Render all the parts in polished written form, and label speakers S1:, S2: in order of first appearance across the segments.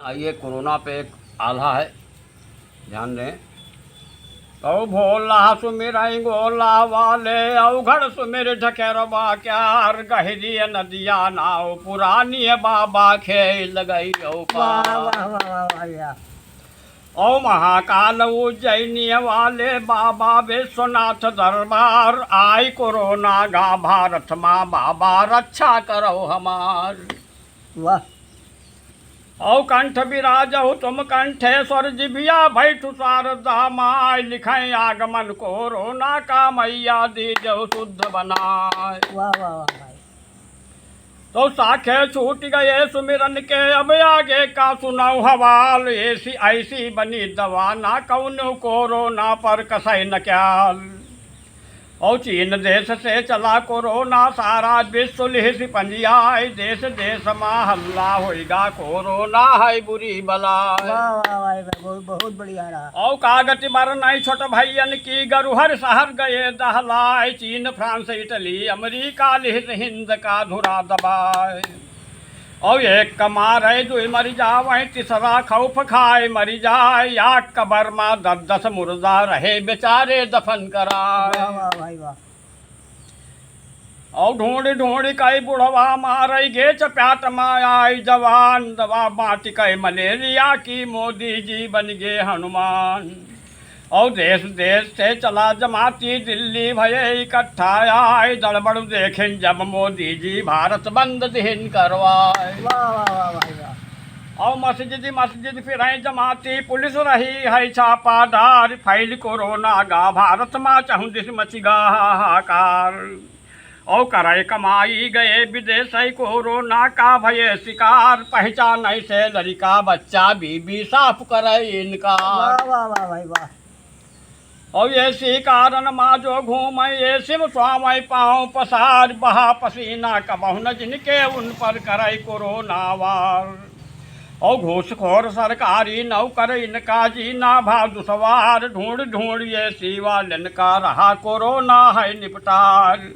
S1: आइए कोरोना पे एक आल्हा है, ध्यान दें। तो भोला सुमिर गोला वाले अवघड़ सुमिर ढकेरबा क्यार गहरी नदिया नाव पुरानी बाबा खेल गई
S2: वाह वाह वाह वाह वाह या।
S1: ओ महाकाल उज्जैनी वाले बाबा विश्वनाथ दरबार आई कोरोना गा भारत माँ बाबा रक्षा करो हमार।
S2: वाह
S1: औ कंठ विराजहु तुम कंठेश्वर जिभिया भैठु शारदा माय लिखें आगमन कोरोना का मैया दीजहु शुद्ध बनाए।
S2: वाह वाह वाह भाई।
S1: तो साखे छूट गए सुमिरन के अब आगे का सुनाऊ हवाल ऐसी ऐसी बनी दवा ना कौन कोरोना पर कसई न क्याल। और चीन देश से चला कोरोना सारा विश्व लिहिस पंजियाई देश देश माँ हल्ला होएगा कोरोना है बुरी बला।
S2: वाह वाह वाह बहुत बहुत बढ़िया रहा।
S1: और कागज मर नहीं छोट भैयन की गरुहर शहर गए दहलाए चीन फ्रांस इटली अमेरिका लिहिस हिंद का धुरा दबाए। और एक कमा रहे दो मर जाए तीसरा खौफ खाए मरी जाए या कबर माँ 10 मुर्दा रहे बेचारे दफन कराए।
S2: वाह वाह भाई वाह।
S1: और ढूंढ ढूंढ कई बुढ़वा मारई गे चप्याट माई जवान दवा बाँट कई मलेरिया की मोदी जी बन गए हनुमान। और देश देश से चला जमाती दिल्ली भये इकट्ठा आए दड़बड़ देखें जब मोदी जी भारत बंद दिन करवाए।
S2: वाह वाह वाह भाई वाह।
S1: और मस्जिद मस्जिद फिर जमाती पुलिस रही है छापादार फैल कोरोना गा भारत माँ चहु दिस मचिगा हाहाकार। और करे कमाई गए विदेश कोरोना का भय शिकार पहचान से लड़का बच्चा बीबी साफ करे इनका।
S2: वाह वाह वाह भाई वाह।
S1: और ऐसी कारण माँ जो घूमे ये शिव स्वामी पाँव पसार बहा पसीना कबहु न जिनके उन पर करे कोरोना वार। और घूसखोर सरकारी नौकर इनका जीना भाव दुसवार ढूंढ ढूंढ ये सीवालन का रहा कोरोना है निपटार।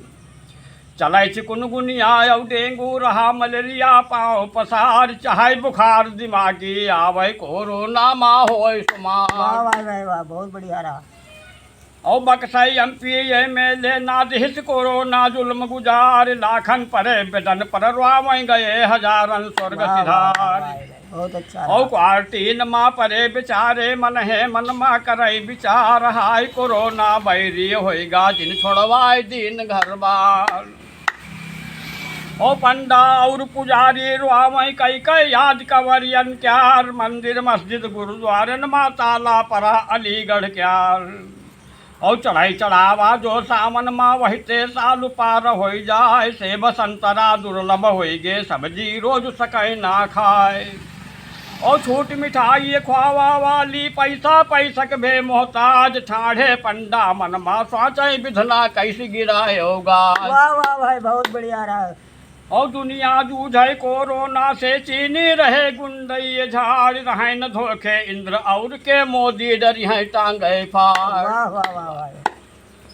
S1: चले चिकुनगुनिया और डेंगू रहा मलेरिया पाँव पसार चाहे बुखार दिमागी आवे कोरोना माँ होए सुमार।
S2: वाह वाह भाई वाह बहुत बढ़िया रहा।
S1: और बक्सई MP MLA नादिस कोरोना जुल्म गुजार लाखन परे बेदन पर रुआवई गए हजारन स्वर्ग सिधार।
S2: बहुत अच्छा।
S1: और क्वारंटीन माँ परे बेचारे मन है मन माँ करे विचार हाय कोरोना बैरी होएगा जिन छोड़वाए दिन घर बार। ओ पंडा और पुजारी रुआवई कई कई याद कंवरियन क्यार मंदिर मस्जिद गुरुद्वारन माँ ताला परा अलीगढ़ क्यार। और चढ़ाई चढ़ावा जो सावन माँ वहीते साल पार हो जाए से बसंतरा दुर्लभ होगे सब्जी रोज सके ना खाए। और छूट मिठाई ख्वावा वाली पैसा पैसक भे मोहताज ठाढ़े पंडा मन माँ सोचे विधना कैसे गिराए होगा।
S2: वाह वाह भाई बहुत बढ़िया रहा।
S1: और दुनिया जूझे कोरोना से चीनी रहे गुंडई झाड़ रहे न धोखे इंद्र और के मोदी डरी हैं टांगे फाड़।
S2: वाह वाह वाह वाह।